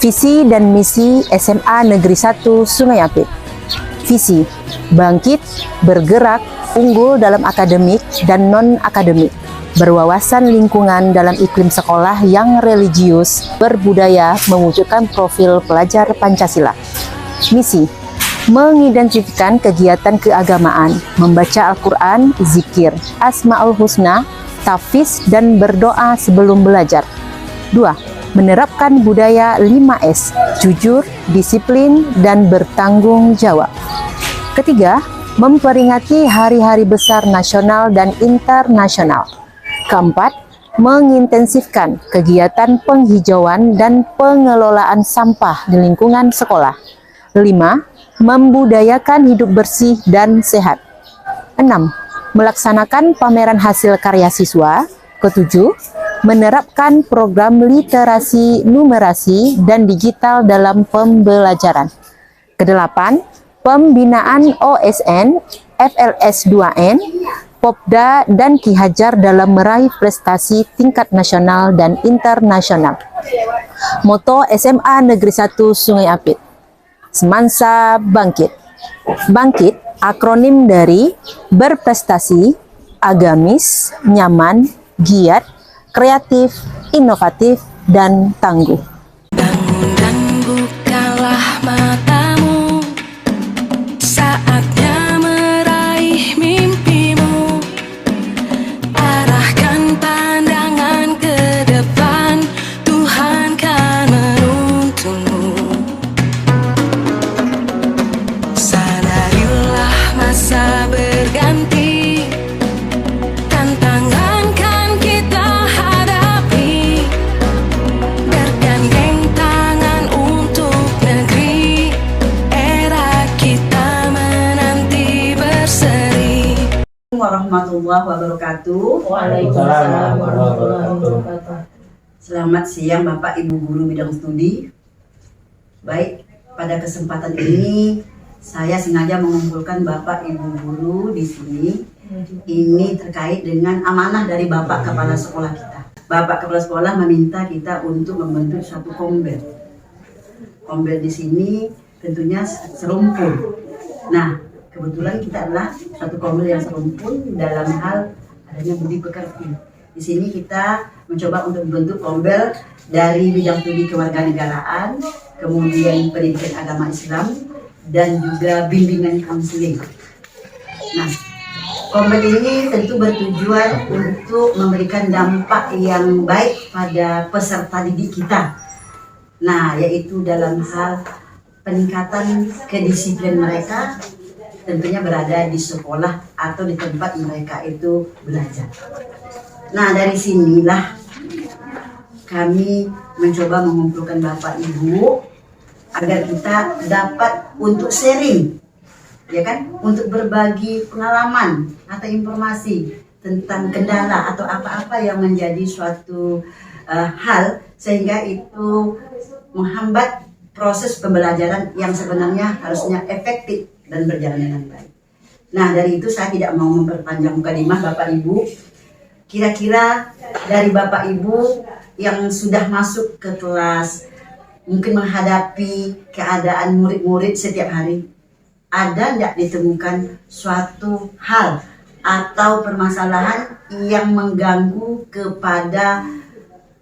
Visi dan misi SMA Negeri 1 Sungai Apit. Visi, bangkit, bergerak, unggul dalam akademik dan non-akademik, berwawasan lingkungan dalam iklim sekolah yang religius, berbudaya, mewujudkan profil pelajar Pancasila. Misi, mengidentifikasikan kegiatan keagamaan, membaca Al-Quran, zikir, Asma'ul Husna, tahfiz, dan berdoa sebelum belajar. 2. Menerapkan budaya 5S, jujur, disiplin, dan bertanggung jawab. Ketiga, memperingati hari-hari besar nasional dan internasional. Keempat, mengintensifkan kegiatan penghijauan dan pengelolaan sampah di lingkungan sekolah. 5. Membudayakan hidup bersih dan sehat. 6. Melaksanakan pameran hasil karya siswa. Ketujuh, menerapkan program literasi, numerasi, dan digital dalam pembelajaran. Kedelapan, pembinaan OSN, FLS 2N, Popda, dan Ki Hajar dalam meraih prestasi tingkat nasional dan internasional. Moto SMA Negeri 1 Sungai Apit, Semansa Bangkit. Bangkit akronim dari berprestasi, agamis, nyaman, giat, kreatif, inovatif, dan tangguh. Dan bukalah matamu, saatnya meraih mimpimu. Arahkan pandangan ke depan, Tuhan kan menuntunmu. Sadarilah masa berganti, tantangan kan kita hadapi. Bergandeng tangan untuk negeri, era kita menanti berseri. Warahmatullahi wabarakatuh. Waalaikumsalam warahmatullahi wabarakatuh. Selamat siang Bapak Ibu Guru Bidang Studi. Baik, pada kesempatan ini saya sengaja mengumpulkan Bapak Ibu Guru di sini. Ini terkait dengan amanah dari Bapak Kepala Sekolah kita. Bapak Kepala Sekolah meminta kita untuk membentuk satu kombel. Kombel di sini tentunya serumpun. Nah, kebetulan kita adalah satu kombel yang serumpun dalam hal adanya budi pekerti. Di sini kita mencoba untuk membentuk kombel dari bidang studi kewarganegaraan, kemudian pendidikan agama Islam, dan juga bimbingan konseling. Nah, kombel ini tentu bertujuan untuk memberikan dampak yang baik pada peserta didik kita. Nah, yaitu dalam hal peningkatan kedisiplinan mereka, tentunya berada di sekolah atau di tempat mereka itu belajar. Nah, dari sinilah kami mencoba mengumpulkan Bapak Ibu agar kita dapat untuk sharing, ya kan, untuk berbagi pengalaman atau informasi tentang kendala atau apa-apa yang menjadi suatu hal sehingga itu menghambat proses pembelajaran yang sebenarnya harusnya efektif dan berjalan dengan baik. Nah, dari itu saya tidak mau memperpanjang mukadimah Bapak Ibu. Kira-kira dari Bapak Ibu yang sudah masuk ke kelas, mungkin menghadapi keadaan murid-murid setiap hari, ada tidak ditemukan suatu hal atau permasalahan yang mengganggu kepada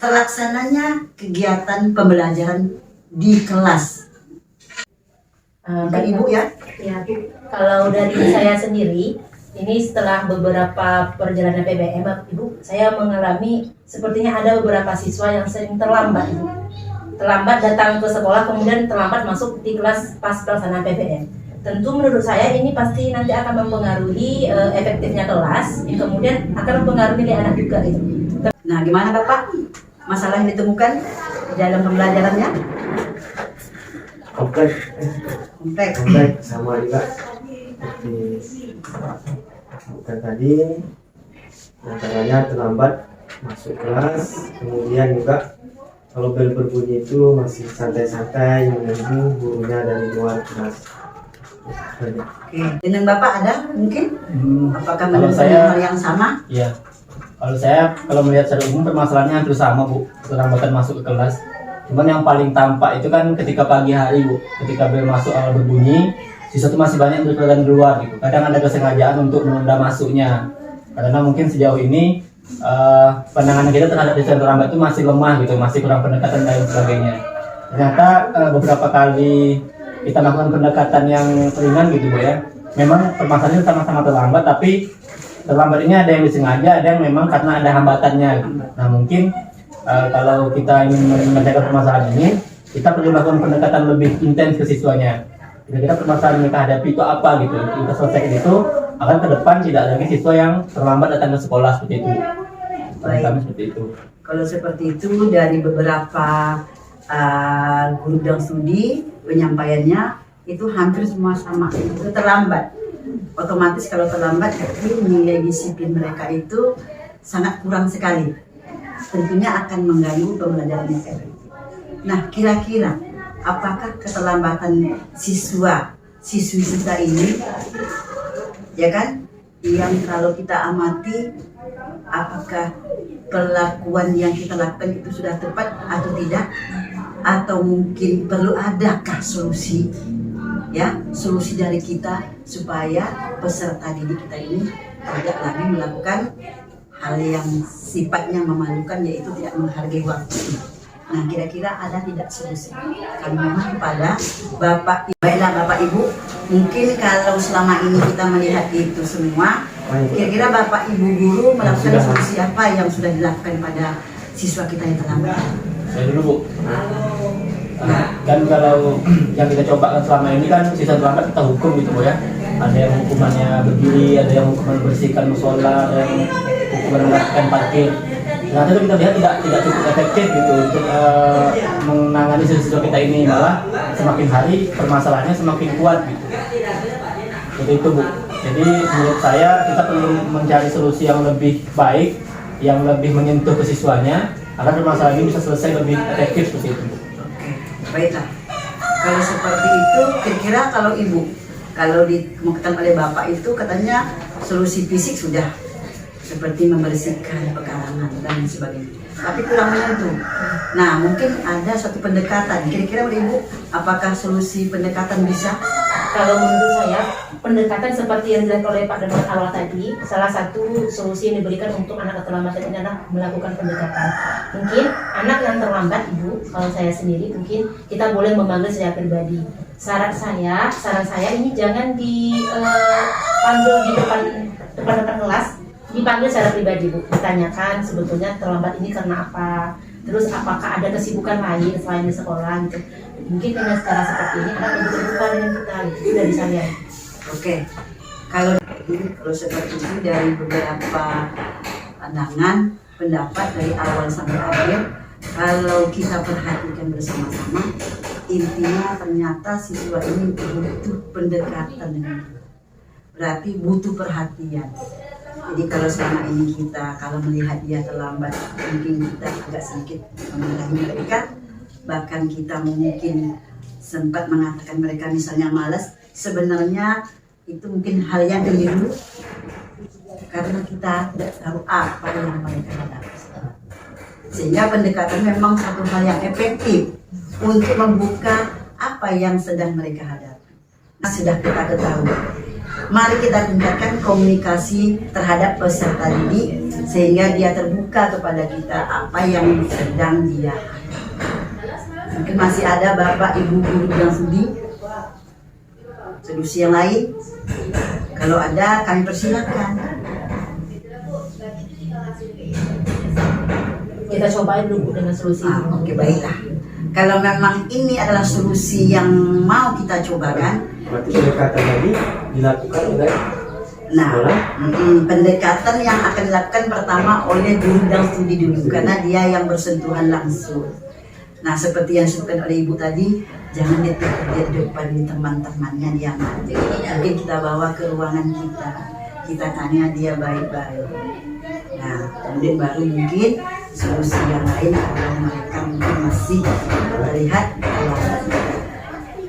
terlaksananya kegiatan pembelajaran di kelas? Ibu ya? Ya, kalau dari saya sendiri, ini setelah beberapa perjalanan PBM, Ibu, saya mengalami sepertinya ada beberapa siswa yang sering terlambat, Ibu. Terlambat datang ke sekolah, kemudian terlambat masuk di kelas pas pelaksanaan PBM. Tentu menurut saya ini pasti nanti akan mempengaruhi efektifnya kelas, yang kemudian akan mempengaruhi nilai anak juga, gitu. Nah, gimana Bapak? Masalah yang ditemukan dalam pembelajarannya? Kompleks sama juga seperti bukan tadi, antaranya terlambat masuk kelas, kemudian juga kalau bel berbunyi itu masih santai-santai menunggu gurunya dari luar kelas. Oke, dengan Bapak ada mungkin? Apakah Kalau menemukan saya- hal yang sama? Iya. Kalau saya melihat secara umum permasalahannya hampir sama, Bu. Keterlambatan masuk ke kelas. Cuman yang paling tampak itu kan ketika pagi hari Bu, ketika bel masuk awal berbunyi, siswa itu masih banyak berkeliaran di luar gitu. Kadang ada kesengajaan untuk menunda masuknya, karena mungkin sejauh ini penanganan kita terhadap siswa terlambat itu masih lemah gitu, masih kurang pendekatan dan sebagainya. Ternyata beberapa kali kita melakukan pendekatan yang ringan gitu Bu ya, memang permasalahannya sama-sama terlambat, tapi terlambat ini ada yang disengaja, ada yang memang karena ada hambatannya gitu. Nah mungkin kalau kita ingin menyelesaikan permasalahan ini, kita perlu melakukan pendekatan lebih intens ke siswanya. Kira-kira permasalahan yang mereka hadapi itu apa gitu, kita selesaikan itu agar ke depan tidak lagi siswa yang terlambat datang ke sekolah seperti itu. Kami seperti itu. Kalau seperti itu dari beberapa guru bidang studi penyampaiannya itu hampir semua sama, itu terlambat. Otomatis kalau terlambat berarti nilai disiplin mereka itu sangat kurang sekali. Tentunya akan mengganggu pembelajaran mereka. Nah, kira-kira apakah keterlambatan siswi kita ini, ya kan, yang kalau kita amati, apakah perlakuan yang kita lakukan itu sudah tepat atau tidak, atau mungkin perlu adakah solusi, ya, solusi dari kita supaya peserta didik kita ini tidak lagi melakukan hal yang sifatnya memalukan, yaitu tidak menghargai waktu. Nah, kira-kira ada tidak solusi? Kami mohon kepada baiklah Bapak Ibu, mungkin kalau selama ini kita melihat itu semua, kira-kira Bapak Ibu guru melakukan solusi apa yang sudah dilakukan pada siswa kita yang terlambat? Saya dulu Bu. Kan kalau yang kita coba kan selama ini kan siswa terlambat kita hukum gitu Bu ya. Ada yang hukumannya berdiri, ada yang hukuman bersihkan musola, ada yang hukuman melakukan parkir. Nah itu kita lihat tidak cukup efektif gitu untuk menangani siswa kita ini, malah semakin hari permasalahannya semakin kuat gitu. Seperti itu Bu. Jadi menurut saya kita perlu mencari solusi yang lebih baik, yang lebih menyentuh ke siswanya, agar permasalahan ini bisa selesai lebih efektif seperti itu Bu. Baiklah. Kalau seperti itu, kira-kira kalau Ibu, kalau dikemukakan oleh Bapak itu katanya solusi fisik sudah, seperti membersihkan pekarangan dan sebagainya, tapi kurang menyentuh. Nah, mungkin ada suatu pendekatan. Kira-kira oleh Ibu, apakah solusi pendekatan bisa? Kalau menurut saya, pendekatan seperti yang dilakukan oleh Pak Darmawan awal tadi, salah satu solusi yang diberikan untuk anak terlambat ini adalah melakukan pendekatan. Mungkin anak yang terlambat, Ibu, kalau saya sendiri, mungkin kita boleh memanggil saya pribadi. Saran saya ini jangan dipanggil di depan kelas, dipanggil secara pribadi Bu, ditanyakan sebetulnya terlambat ini karena apa, terus apakah ada kesibukan lain selain di sekolah gitu. Mungkin dengan cara seperti ini anak lebih terbuka dengan kita gitu. Itu dari saya. Oke, kalau seperti itu dari beberapa pandangan pendapat dari awal sampai akhir, kalau kita perhatikan bersama-sama, intinya ternyata siswa ini butuh pendekatan dengan kita. Berarti butuh perhatian. Jadi kalau selama ini kita kalau melihat dia terlambat, mungkin kita agak sedikit memarahi mereka, bahkan kita mungkin sempat mengatakan mereka misalnya malas. Sebenarnya itu mungkin hal yang keliru, karena kita tidak tahu apa yang mereka hadapi. Sehingga pendekatan memang satu hal yang efektif untuk membuka apa yang sedang mereka hadapi. Sudah kita ketahui, mari kita tingkatkan komunikasi terhadap peserta didik sehingga dia terbuka kepada kita apa yang sedang dia hadapi. Mungkin masih ada Bapak Ibu guru bidang studi solusi yang lain. Kalau ada, kami persilakan. Kita cobain dulu dengan solusi. Oke, baiklah. Kalau memang ini adalah solusi yang mau kita cobakan, berarti pendekatan tadi dilakukan oleh pendekatan yang akan dilakukan pertama oleh guru bidang studi dulu, karena dia yang bersentuhan langsung. Nah, seperti yang disebutkan oleh Ibu tadi, jangan dia depan teman-temannya dia mati. Mungkin kita bawa ke ruangan kita tanya dia baik-baik. Nah, kemudian baru mungkin solusi yang lain kalau mereka mungkin masih terlihat.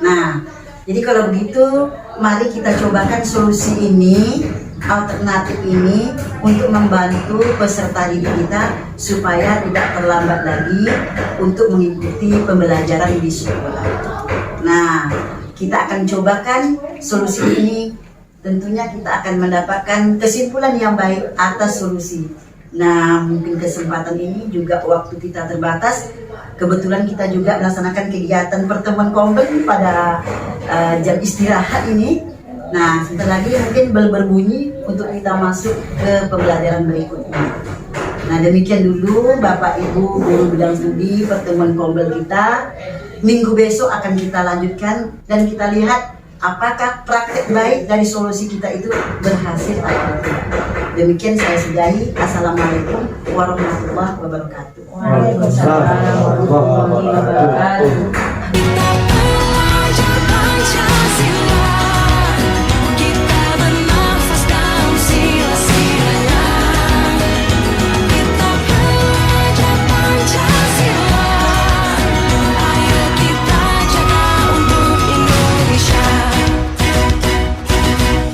Nah, jadi kalau begitu, mari kita cobakan solusi ini alternatif ini untuk membantu peserta didik kita supaya tidak terlambat lagi untuk mengikuti pembelajaran di sekolah. Nah, kita akan cobakan solusi ini. Tentunya kita akan mendapatkan kesimpulan yang baik atas solusi. Nah, mungkin kesempatan ini juga waktu kita terbatas. Kebetulan kita juga melaksanakan kegiatan pertemuan komplek pada jam istirahat ini. Nah, sebentar lagi mungkin bel berbunyi untuk kita masuk ke pembelajaran berikutnya. Nah, demikian dulu Bapak Ibu guru bidang studi pertemuan kombel kita. Minggu besok akan kita lanjutkan dan kita lihat apakah praktek baik dari solusi kita itu berhasil atau tidak. Demikian saya sudahi. Assalamualaikum warahmatullahi wabarakatuh. Waalaikumsalam warahmatullahi wabarakatuh.